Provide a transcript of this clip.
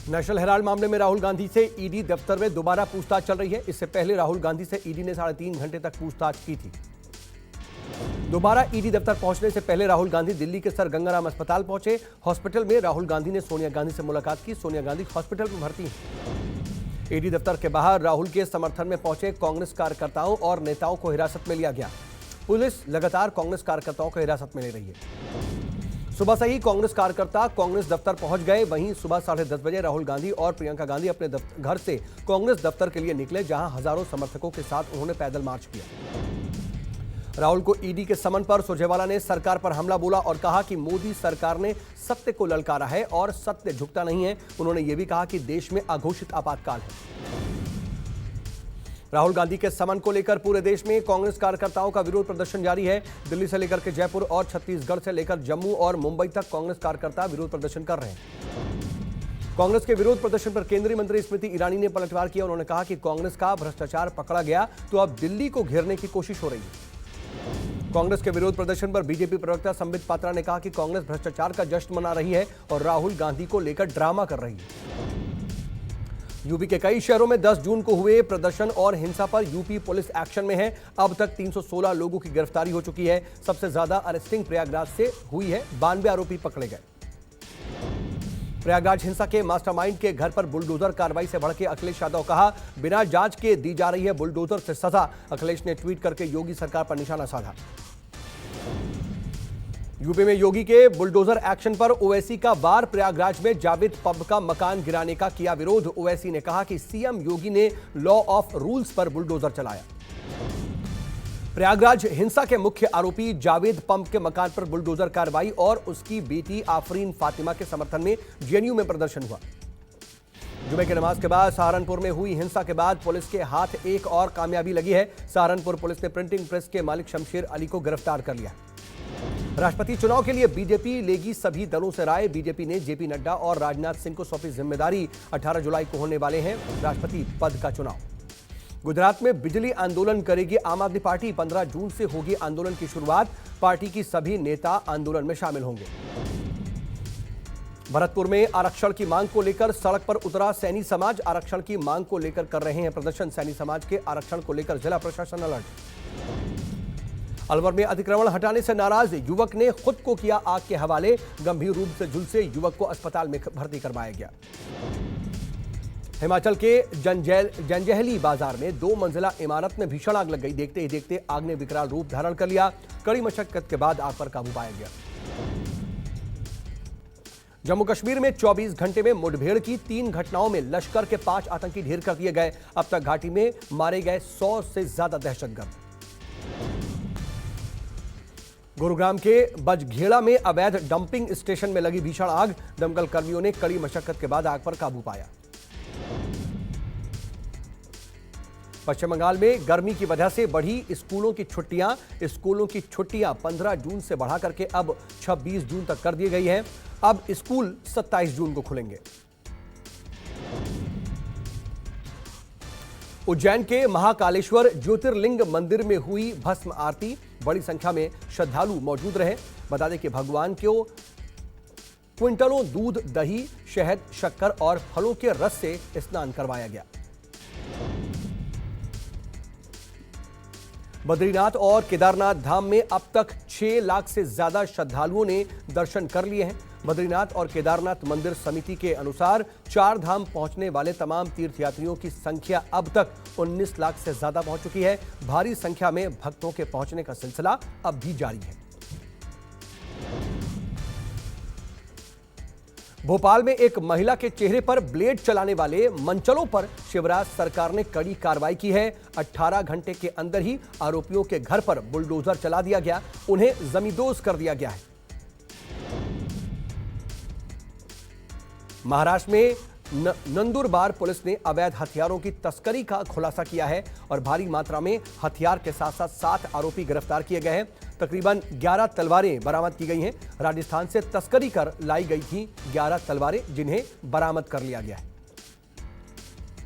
National Herald मामले में राहुल गांधी से ईडी दफ्तर में दोबारा पूछताछ चल रही है। इससे पहले राहुल गांधी से ईडी ने 3.5 घंटे तक पूछताछ की थी। दोबारा ईडी दफ्तर पहुंचने से पहले राहुल गांधी दिल्ली के सर गंगाराम अस्पताल पहुंचे। हॉस्पिटल में राहुल गांधी ने सोनिया गांधी से मुलाकात की। सोनिया गांधी हॉस्पिटल में भर्ती हैं। ईडी दफ्तर के बाहर राहुल के समर्थन में पहुंचे कांग्रेस कार्यकर्ताओं और नेताओं को हिरासत में लिया गया। पुलिस लगातार कांग्रेस कार्यकर्ताओं को हिरासत में ले रही है। सुबह से ही कांग्रेस कार्यकर्ता कांग्रेस दफ्तर पहुंच गए। वहीं सुबह 10:30 बजे राहुल गांधी और प्रियंका गांधी अपने घर से कांग्रेस दफ्तर के लिए निकले, जहां हजारों समर्थकों के साथ उन्होंने पैदल मार्च किया। राहुल को ईडी के समन पर सुरजेवाला ने सरकार पर हमला बोला और कहा कि मोदी सरकार ने सत्य को ललकारा है और सत्य झुकता नहीं है। उन्होंने यह भी कहा कि देश में अघोषित आपातकाल है। राहुल गांधी के समन को लेकर पूरे देश में कांग्रेस कार्यकर्ताओं का विरोध प्रदर्शन जारी है। दिल्ली से लेकर के जयपुर और छत्तीसगढ़ से लेकर जम्मू और मुंबई तक कांग्रेस कार्यकर्ता विरोध प्रदर्शन कर रहे हैं। कांग्रेस के विरोध प्रदर्शन पर केंद्रीय मंत्री स्मृति ईरानी ने पलटवार किया। उन्होंने कहा कि कांग्रेस का भ्रष्टाचार पकड़ा गया तो अब दिल्ली को घेरने की कोशिश हो रही है। कांग्रेस के विरोध प्रदर्शन पर बीजेपी प्रवक्ता संबित पात्रा ने कहा कि कांग्रेस भ्रष्टाचार का जश्न मना रही है और राहुल गांधी को लेकर ड्रामा कर रही है। यूपी के कई शहरों में 10 जून को हुए प्रदर्शन और हिंसा पर यूपी पुलिस एक्शन में है। अब तक 316 लोगों की गिरफ्तारी हो चुकी है। सबसे ज्यादा अरेस्टिंग प्रयागराज से हुई है। 92 आरोपी पकड़े गए। प्रयागराज हिंसा के मास्टरमाइंड के घर पर बुलडोजर कार्रवाई से भड़के अखिलेश यादव, कहा बिना जांच के दी जा रही है बुलडोजर से सजा। अखिलेश ने ट्वीट करके योगी सरकार पर निशाना साधा। यूपी में योगी के बुलडोजर एक्शन पर ओवैसी का वार। प्रयागराज में जावेद पब का मकान गिराने का किया विरोध। ओवैसी ने कहा कि सीएम योगी ने लॉ ऑफ रूल्स पर बुलडोजर चलाया। प्रयागराज हिंसा के मुख्य आरोपी जावेद पब के मकान पर बुलडोजर कार्रवाई और उसकी बेटी आफरीन फातिमा के समर्थन में जेएनयू में प्रदर्शन हुआ। जुमे की नमाज के बाद सहारनपुर में हुई हिंसा के बाद पुलिस के हाथ एक और कामयाबी लगी है। सहारनपुर पुलिस ने प्रिंटिंग प्रेस के मालिक शमशेर अली को गिरफ्तार कर लिया। राष्ट्रपति चुनाव के लिए बीजेपी लेगी सभी दलों से राय। बीजेपी ने जेपी नड्डा और राजनाथ सिंह को सौंपी जिम्मेदारी। 18 जुलाई को होने वाले हैं राष्ट्रपति पद का चुनाव। गुजरात में बिजली आंदोलन करेगी आम आदमी पार्टी। 15 जून से होगी आंदोलन की शुरुआत। पार्टी की सभी नेता आंदोलन में शामिल होंगे। भरतपुर में आरक्षण की मांग को लेकर सड़क पर उतरा सैनी समाज। आरक्षण की मांग को लेकर कर रहे हैं प्रदर्शन। सैनी समाज के आरक्षण को लेकर जिला प्रशासन अलर्ट। अलवर में अतिक्रमण हटाने से नाराज युवक ने खुद को किया आग के हवाले। गंभीर रूप से झुलसे युवक को अस्पताल में भर्ती करवाया गया। हिमाचल के जंजैहली बाजार में 2 मंजिला इमारत में भीषण आग लग गई। देखते ही देखते आग ने विकराल रूप धारण कर लिया। कड़ी मशक्कत के बाद आग पर काबू पाया गया। जम्मू कश्मीर में 24 घंटे में मुठभेड़ की 3 घटनाओं में लश्कर के 5 आतंकी ढेर कर दिए गए। अब तक घाटी में मारे गए 100 से ज्यादा दहशतगर्द। गुरुग्राम के बजघेड़ा में अवैध डंपिंग स्टेशन में लगी भीषण आग। दमकल कर्मियों ने कड़ी मशक्कत के बाद आग पर काबू पाया। पश्चिम बंगाल में गर्मी की वजह से बढ़ी स्कूलों की छुट्टियां। स्कूलों की छुट्टियां 15 जून से बढ़ा करके अब 26 जून तक कर दी गई है। अब स्कूल 27 जून को खुलेंगे। उज्जैन के महाकालेश्वर ज्योतिर्लिंग मंदिर में हुई भस्म आरती। बड़ी संख्या में श्रद्धालु मौजूद रहे। बता दें कि भगवान को क्विंटलों दूध, दही, शहद, शक्कर और फलों के रस से स्नान करवाया गया। बद्रीनाथ और केदारनाथ धाम में अब तक 6 लाख से ज्यादा श्रद्धालुओं ने दर्शन कर लिए हैं। बद्रीनाथ और केदारनाथ मंदिर समिति के अनुसार 4 धाम पहुंचने वाले तमाम तीर्थयात्रियों की संख्या अब तक 19 लाख से ज्यादा पहुंच चुकी है। भारी संख्या में भक्तों के पहुंचने का सिलसिला अब भी जारी है। भोपाल में एक महिला के चेहरे पर ब्लेड चलाने वाले मंचलों पर शिवराज सरकार ने कड़ी कार्रवाई की है। 18 घंटे के अंदर ही आरोपियों के घर पर बुलडोजर चला दिया गया। उन्हें जमींदोज कर दिया गया है। महाराष्ट्र में नंदुरबार पुलिस ने अवैध हथियारों की तस्करी का खुलासा किया है और भारी मात्रा में हथियार के साथ साथ 7 आरोपी गिरफ्तार किए गए हैं। तकरीबन 11 तलवारें बरामद की गई हैं। राजस्थान से तस्करी कर लाई गई थी 11 तलवारें, जिन्हें बरामद कर लिया गया है।